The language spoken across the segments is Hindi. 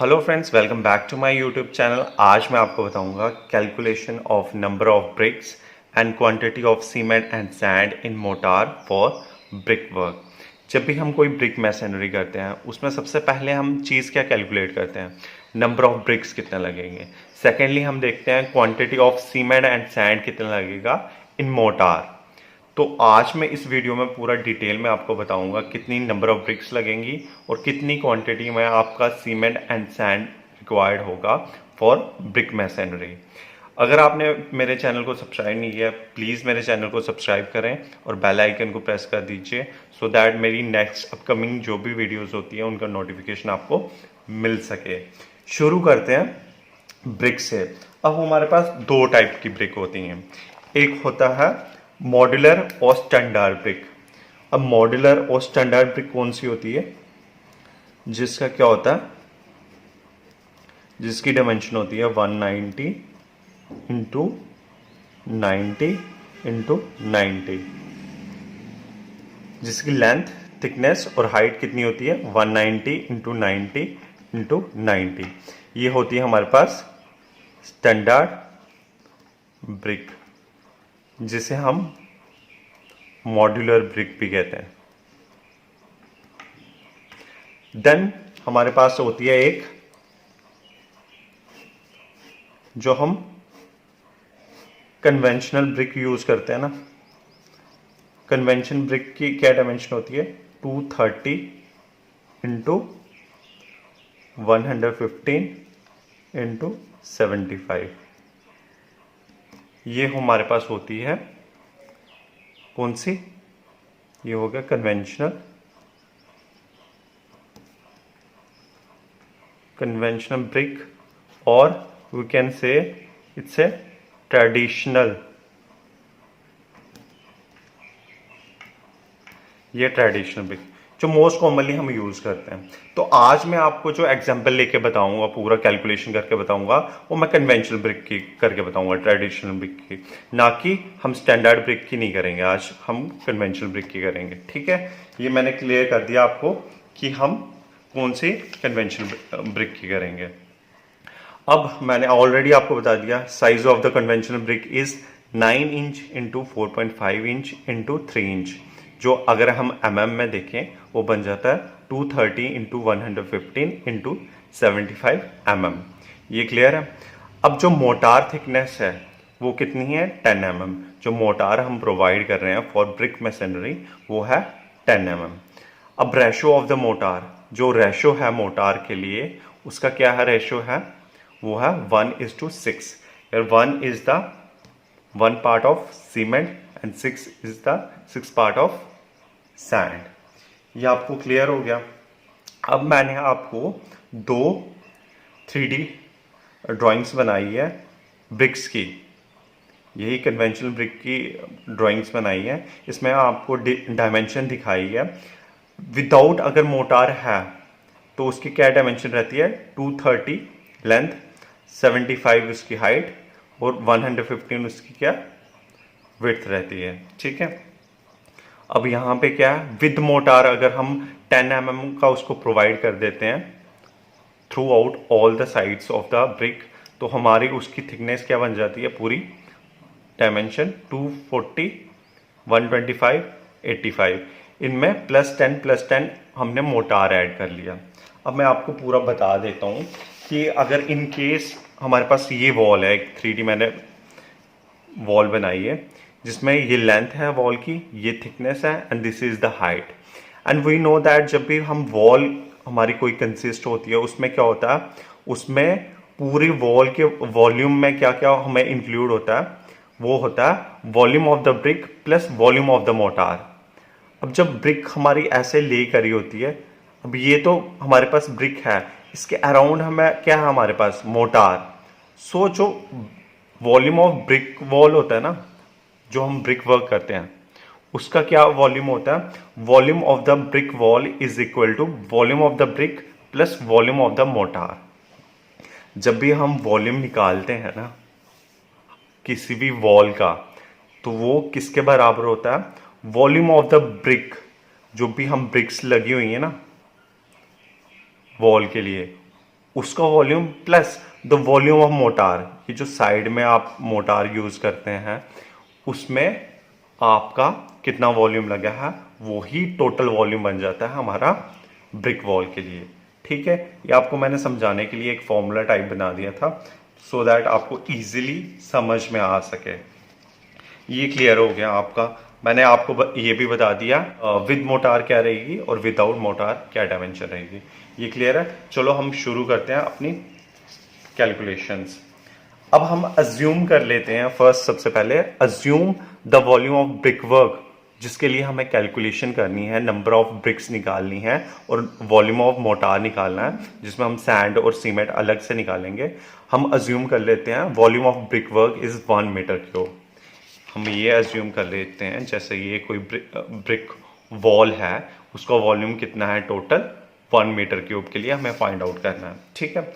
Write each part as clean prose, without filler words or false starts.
Hello friends, welcome back to my YouTube channel. आज मैं आपको बताऊंगा calculation of number of bricks and quantity of cement and sand in mortar for brick work. जब भी हम कोई ब्रिक मैसनरी करते हैं उसमें सबसे पहले हम चीज़ क्या कैलकुलेट करते हैं, नंबर ऑफ ब्रिक्स कितना लगेंगे। सेकेंडली हम देखते हैं quantity of cement and sand कितना लगेगा इन मोटार। तो आज मैं इस वीडियो में पूरा डिटेल में आपको बताऊंगा कितनी नंबर ऑफ ब्रिक्स लगेंगी और कितनी क्वांटिटी में आपका सीमेंट एंड सैंड रिक्वायर्ड होगा फॉर ब्रिक मैसनरी। अगर आपने मेरे चैनल को सब्सक्राइब नहीं किया, प्लीज़ मेरे चैनल को सब्सक्राइब करें और बेल आइकन को प्रेस कर दीजिए सो दैट मेरी नेक्स्ट अपकमिंग जो भी वीडियोज़ होती है उनका नोटिफिकेशन आपको मिल सके। शुरू करते हैं ब्रिक से। अब हमारे पास दो टाइप की ब्रिक होती हैं, एक होता है मॉड्यूलर और स्टैंडर्ड ब्रिक। अब मॉड्यूलर और स्टैंडर्ड ब्रिक कौन सी होती है, जिसका क्या होता है, जिसकी डायमेंशन होती है 190 इंटू 90 इंटू 90, जिसकी लेंथ, थिकनेस और हाइट कितनी होती है 190 इंटू 90 इंटू 90। ये होती है हमारे पास स्टैंडर्ड ब्रिक, जिसे हम मॉड्यूलर ब्रिक भी कहते हैं। देन हमारे पास होती है एक जो हम कन्वेंशनल ब्रिक यूज करते हैं ना। कन्वेंशन ब्रिक की क्या डायमेंशन होती है 230 इंटू 115 इंटू 75। ये हमारे पास होती है कौन सी, ये हो गया कन्वेंशनल ब्रिक, और we can say it's a traditional, ये ट्रेडिशनल ब्रिक जो मोस्ट कॉमनली हम यूज करते हैं। तो आज मैं आपको जो एग्जांपल लेके बताऊंगा, पूरा कैलकुलेशन करके बताऊंगा, वो मैं कन्वेंशनल ब्रिक की करके बताऊंगा, ट्रेडिशनल ब्रिक की, ना कि हम स्टैंडर्ड ब्रिक की नहीं करेंगे। आज हम कन्वेंशनल ब्रिक की करेंगे, ठीक है। ये मैंने क्लियर कर दिया आपको कि हम कौन सी कन्वेंशनल ब्रिक की करेंगे। अब मैंने ऑलरेडी आपको बता दिया size of the conventional brick is 9 inch into 4.5 inch into 3 inch, जो अगर हम में देखें वो बन जाता है 230 इंटू 115 इंटू 75 ये क्लियर है। अब जो मोटार थिकनेस है वो कितनी है 10 जो मोटार हम प्रोवाइड कर रहे हैं फॉर ब्रिक मैसनरी वो है 10 अब रेशो ऑफ द मोटार, जो रेशो है मोटार के लिए उसका क्या है, रेशो है वो है 1:6। 1 is the 1 part of cement and 6 is the 6 part of sand. ये आपको क्लियर हो गया। अब मैंने आपको दो 3D ड्राइंग्स बनाई है ब्रिक्स की, यही कन्वेंशनल ब्रिक की ड्राइंग्स बनाई है। इसमें आपको डायमेंशन दिखाई है। विदाउट अगर मोटार है तो उसकी क्या डायमेंशन रहती है 230 लेंथ, 75 उसकी हाइट और 115 उसकी क्या विड्थ रहती है, ठीक है। अब यहाँ पे क्या है, विद मोटार अगर हम 10 का उसको प्रोवाइड कर देते हैं through out all the sides of the brick, तो हमारी उसकी थिकनेस क्या बन जाती है, पूरी डायमेंशन 240 125 85। इनमें +10 हमने मोटार ऐड कर लिया। अब मैं आपको पूरा बता देता हूँ कि अगर इन केस हमारे पास ये वॉल है, एक 3D मैंने वॉल बनाई है जिसमें ये लेंथ है वॉल की, ये थिकनेस है and this is the height. And we know that जब भी हम वॉल हमारी कोई कंसिस्ट होती है उसमें क्या होता है, उसमें पूरी वॉल के वॉल्यूम में क्या क्या हमें इंक्लूड होता है, वो होता है volume of the brick plus volume of the motor. अब जब ब्रिक हमारी ऐसे ले करी होती है, अब ये तो हमारे पास ब्रिक है, इसके अराउंड हमें क्या है हमारे पास मोटार। सो जो वॉल्यूम ऑफ ब्रिक वॉल होता है ना, जो हम ब्रिक वर्क करते हैं उसका क्या वॉल्यूम होता है, volume of the brick wall is equal to volume of the brick plus volume of the mortar. जब भी हम वॉल्यूम निकालते हैं ना किसी भी वॉल का, तो वो किसके बराबर होता है, वॉल्यूम ऑफ द ब्रिक, जो भी हम ब्रिक्स लगी हुई है ना वॉल के लिए, उसका volume plus the volume of motor, ये जो साइड में आप मोटार यूज करते हैं उसमें आपका कितना वॉल्यूम लगा है, वही टोटल वॉल्यूम बन जाता है हमारा ब्रिक वॉल के लिए। ठीक है, ये आपको मैंने समझाने के लिए एक फॉर्मूला टाइप बना दिया था सो दैट आपको इजीली समझ में आ सके। ये क्लियर हो गया आपका। मैंने आपको ये भी बता दिया विद मोटार क्या रहेगी और विदाउट मोटार क्या डायमेंशन रहेगी। ये क्लियर है। चलो हम शुरू करते हैं अपनी कैलकुलेशंस। अब हम अज्यूम कर लेते हैं, फर्स्ट सबसे पहले assume the volume of brick work, जिसके लिए हमें कैलकुलेशन करनी है, नंबर ऑफ ब्रिक्स निकालनी है और वॉल्यूम ऑफ मोटार निकालना है, जिसमें हम सैंड और सीमेंट अलग से निकालेंगे। हम अज्यूम कर लेते हैं volume of brick work is 1 metre cube. हम ये अज्यूम कर लेते हैं जैसे ये कोई ब्रिक वॉल है, उसका वॉल्यूम कितना है टोटल 1 मीटर क्यूब के लिए हमें फाइंड आउट करना है। ठीक है,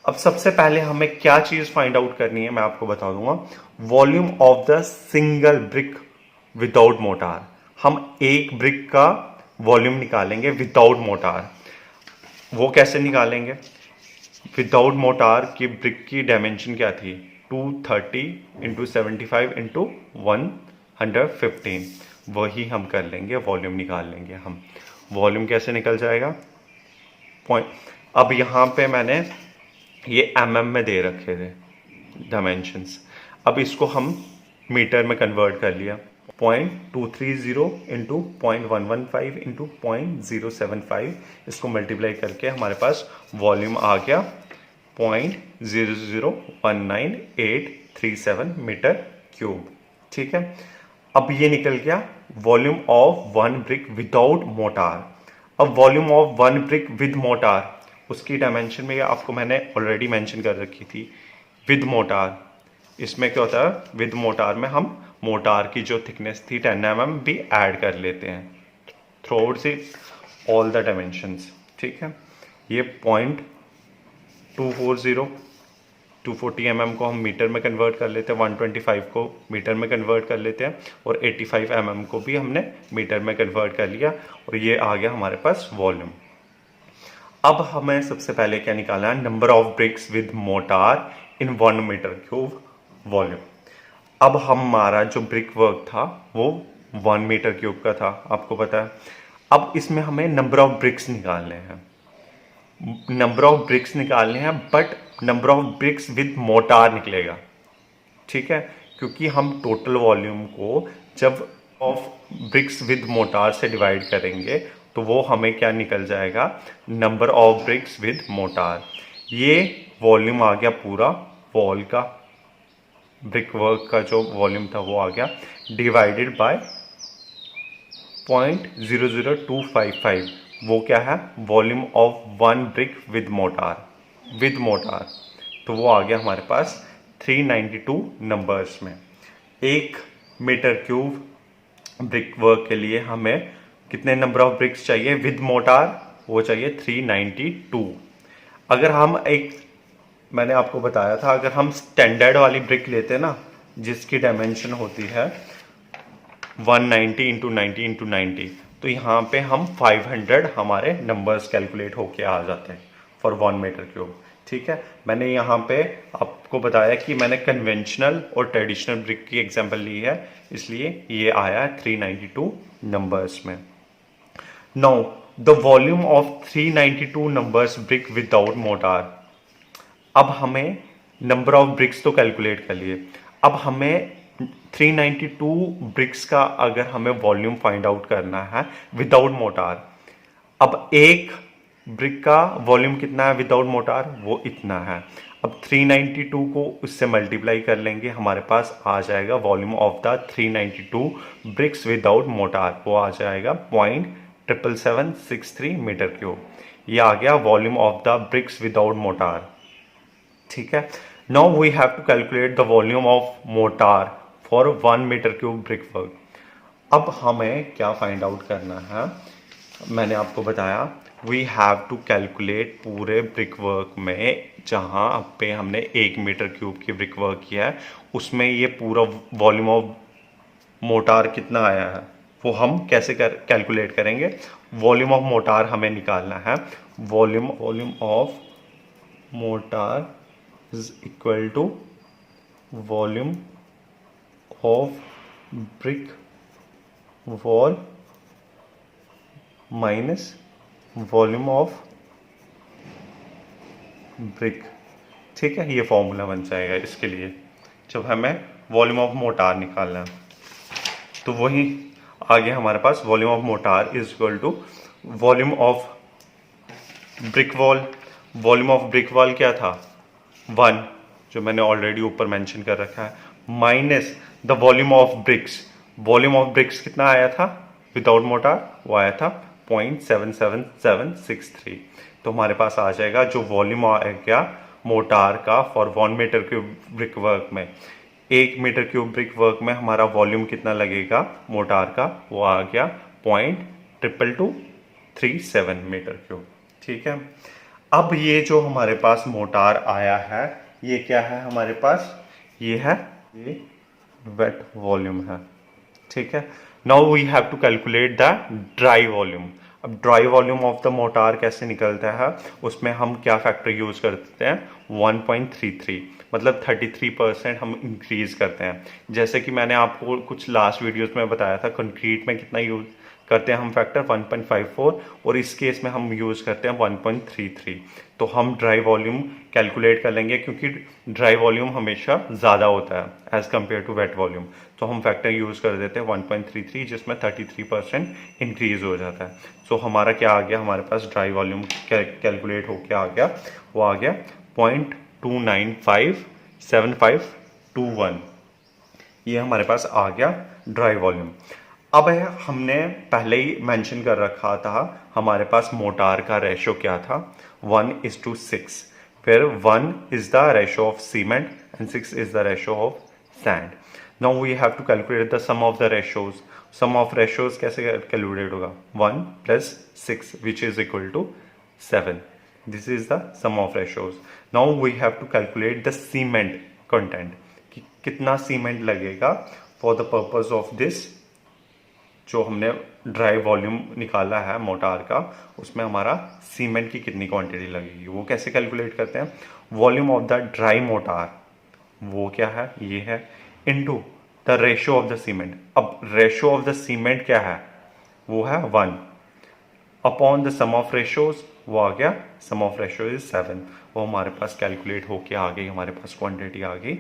अब सबसे पहले हमें क्या चीज फाइंड आउट करनी है मैं आपको बता दूंगा। Volume of the single brick without motor. हम एक ब्रिक का वॉल्यूम निकालेंगे विदाउट मोटार। वो कैसे निकालेंगे? विदाउट मोटार की ब्रिक की डायमेंशन क्या थी? 230 इंटू 75 इंटू 115। वही हम कर लेंगे, वॉल्यूम निकाल लेंगे हम। वॉल्यूम कैसे निकल जाएगा? पॉइंट। अब यहाँ पे मैंने ये mm में दे रखे थे डायमेंशंस, अब इसको हम मीटर में कन्वर्ट कर लिया। 0.230 इंटू 0.115 इंटू 0.075, इसको मल्टीप्लाई करके हमारे पास वॉल्यूम आ गया 0.0019837 मीटर क्यूब। ठीक है, अब ये निकल गया volume of 1 brick without mortar. अब volume of 1 brick with mortar, उसकी डायमेंशन में आपको मैंने ऑलरेडी मेंशन कर रखी थी विद मोटार। इसमें क्या होता है, विद मोटार में हम मोटार की जो थिकनेस थी 10 mm भी ऐड कर लेते हैं थ्रू आउट से ऑल द डायमेंशंस। ठीक है, ये 0.240 240 mm को हम मीटर में कन्वर्ट कर लेते हैं, 125 को मीटर में कन्वर्ट कर लेते हैं और 85 mm को भी हमने मीटर में कन्वर्ट कर लिया और ये आ गया हमारे पास वॉल्यूम। अब हमें सबसे पहले क्या निकालना है? Number of bricks with mortar in 1 metre cube volume. अब हमारा जो ब्रिक वर्क था वो 1 मीटर क्यूब का था, आपको पता है। अब इसमें हमें नंबर ऑफ ब्रिक्स निकालने हैं, नंबर ऑफ ब्रिक्स निकालने हैं, but number of bricks with motor निकलेगा। ठीक है, क्योंकि हम टोटल वॉल्यूम को जब ऑफ ब्रिक्स विद मोटार से डिवाइड करेंगे तो वो हमें क्या निकल जाएगा? Number of bricks with motor. ये वॉल्यूम आ गया पूरा वॉल का, ब्रिक वर्क का जो वॉल्यूम था वो आ गया डिवाइडेड बाय 0.00255। वो क्या है? Volume of 1 brick with motor, with motor. तो वो आ गया हमारे पास 392 नंबर्स में। 1 मीटर क्यूब ब्रिक वर्क के लिए हमें कितने नंबर ऑफ ब्रिक्स चाहिए विद मोटार? वो चाहिए 392। अगर हम मैंने आपको बताया था, अगर हम स्टैंडर्ड वाली ब्रिक लेते ना जिसकी डायमेंशन होती है 190 इंटू 90 इंटू 90, तो यहाँ पे हम 500 हमारे नंबर्स कैलकुलेट होके आ जाते हैं फॉर 1 मीटर क्यूब। ठीक है, मैंने यहाँ पे आपको बताया कि मैंने कन्वेंशनल और ट्रेडिशनल ब्रिक की एग्जांपल ली है, इसलिए ये आया 392 नंबर्स में। Now the volume of 392 numbers brick without mortar. अब हमें नंबर ऑफ ब्रिक्स तो कैलकुलेट कर लिए, अब हमें 392 ब्रिक्स का अगर हमें वॉल्यूम फाइंड आउट करना है विदाउट मोटार। अब एक ब्रिक का वॉल्यूम कितना है विदाउट मोटार? वो इतना है। अब 392 को उससे मल्टीप्लाई कर लेंगे, हमारे पास आ जाएगा volume of the 392 bricks without mortar, वो आ जाएगा 0.77763 मीटर क्यूब। ये आ गया volume of the bricks without mortar. ठीक है, now we have to calculate the volume of mortar for 1 metre cube brick work. अब हमें क्या फाइंड आउट करना है? मैंने आपको बताया वी हैव टू कैलकुलेट पूरे ब्रिक वर्क में, जहां पे हमने 1 मीटर क्यूब की ब्रिक वर्क किया है उसमें ये पूरा वॉल्यूम ऑफ मोटार कितना आया है वो हम कैसे कैलकुलेट करेंगे? वॉल्यूम ऑफ मोटार हमें निकालना है। Volume of mortar is equal to volume of brick wall minus volume of brick. ठीक है, ये फॉर्मूला बन जाएगा इसके लिए जब हमें वॉल्यूम ऑफ मोटार निकालना है। तो वही आगे हमारे पास volume of mortar is equal to volume of brick wall. Volume of brick wall क्या था 1, जो मैंने ऑलरेडी ऊपर मेंशन कर रखा है, minus the volume of BRICS. Volume of BRICS कितना आया था विदाउट मोटार, वो आया था 0.77763। तो हमारे पास आ जाएगा जो वॉल्यूम आ गया मोटार का for 1 metre cube brick work में, 1 मीटर क्यूब ब्रिक वर्क में हमारा वॉल्यूम कितना लगेगा मोटार का, वो आ गया 0.22237 मीटर क्यूब। ठीक है, अब ये जो हमारे पास मोटार आया है ये क्या है हमारे पास, ये है ये वेट वॉल्यूम है। ठीक है, now we have to calculate the dry volume. अब dry volume of the mortar कैसे निकलता है, उसमें हम क्या फैक्टर यूज करते हैं 1.33, मतलब 33% हम इंक्रीज करते हैं। जैसे कि मैंने आपको कुछ लास्ट वीडियोस में बताया था कंक्रीट में कितना यूज करते हैं हम फैक्टर 1.54, और इस केस में हम यूज करते हैं 1.33। तो हम ड्राई वॉल्यूम कैलकुलेट कर लेंगे क्योंकि ड्राई वॉल्यूम हमेशा ज़्यादा होता है as compare to wet volume. तो हम फैक्टर यूज कर देते हैं 1.33 जिसमें 33% इंक्रीज हो जाता है। सो हमारा क्या आ गया, हमारे पास ड्राई वॉल्यूम कैलकुलेट होके आ गया, वो आ गया 0.2957521। ये हमारे पास आ गया ड्राई वॉल्यूम। अब है हमने पहले ही मेंशन कर रखा था हमारे पास मोटार का रेशो क्या था 1:6, फिर 1 is the ratio of cement and 6 is the ratio of sand. Now we have to calculate the sum of the ratios. Sum of ratios कैसे कैलकुलेट होगा 1 + 6 which is equal to 7। This is the sum of ratios. Now we have to calculate the cement content, कि कितना सीमेंट लगेगा for the purpose of this. जो हमने ड्राई वॉल्यूम निकाला है मोटार का, उसमें हमारा सीमेंट की कितनी क्वांटिटी लगेगी, वो कैसे कैलकुलेट करते हैं, volume of the dry mortar वो क्या है, ये है, into the ratio of the cement. अब रेशियो ऑफ द सीमेंट क्या है, वो है 1 upon the sum of ratios, वो आ गया सम ऑफ रेशियो इज 7। वो हमारे पास कैलकुलेट होके आ गई, हमारे पास क्वांटिटी आ गई,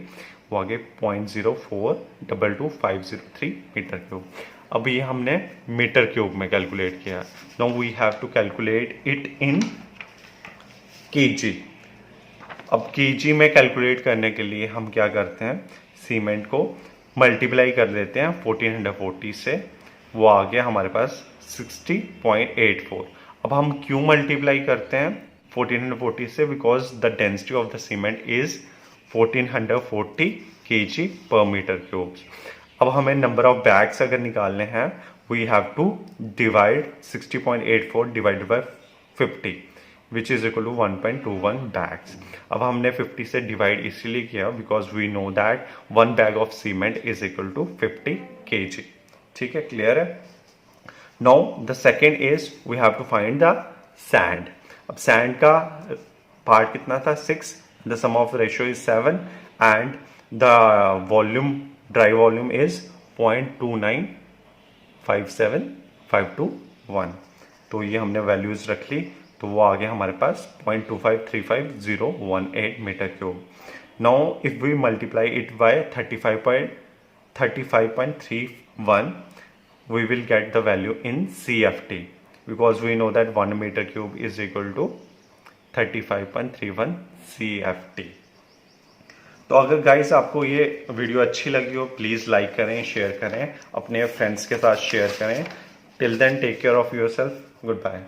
वो आ गई 0.0422503 मीटर क्यूब। अब ये हमने मीटर क्यूब में कैलकुलेट किया। Now we have to calculate it in KG. अब केजी में कैलकुलेट करने के लिए हम क्या करते हैं, सीमेंट को मल्टीप्लाई कर देते हैं 1440 से, वो आ गया हमारे पास 60.84। अब हम क्यों मल्टीप्लाई करते हैं 1440 से, because the density of the cement is 1440 kg per metre cube. अब हमें नंबर ऑफ बैग्स अगर निकालने हैं, we have to divide 60.84 divided by 50 which is equal to 1.21 bags. अब हमने 50 से डिवाइड इसीलिए किया because we know that 1 bag of cement is equal to 50 kg। ठीक है, क्लियर है। Now the second is we have to find the sand. अब सैंड का पार्ट कितना था 6, the sum of ratio is 7 and the volume dry volume is 0.2957521। तो ये हमने वैल्यूज रख ली, तो वो आ गया हमारे पास 0.2535018 metre cube. Now if we multiply it by 35.31 we will get the value in CFT because we know that 1 meter cube is equal to 35.31 CFT। तो अगर गाइस आपको ये वीडियो अच्छी लगी हो प्लीज़ लाइक करें, शेयर करें, अपने फ्रेंड्स के साथ शेयर करें। Till then take care of yourself, good bye.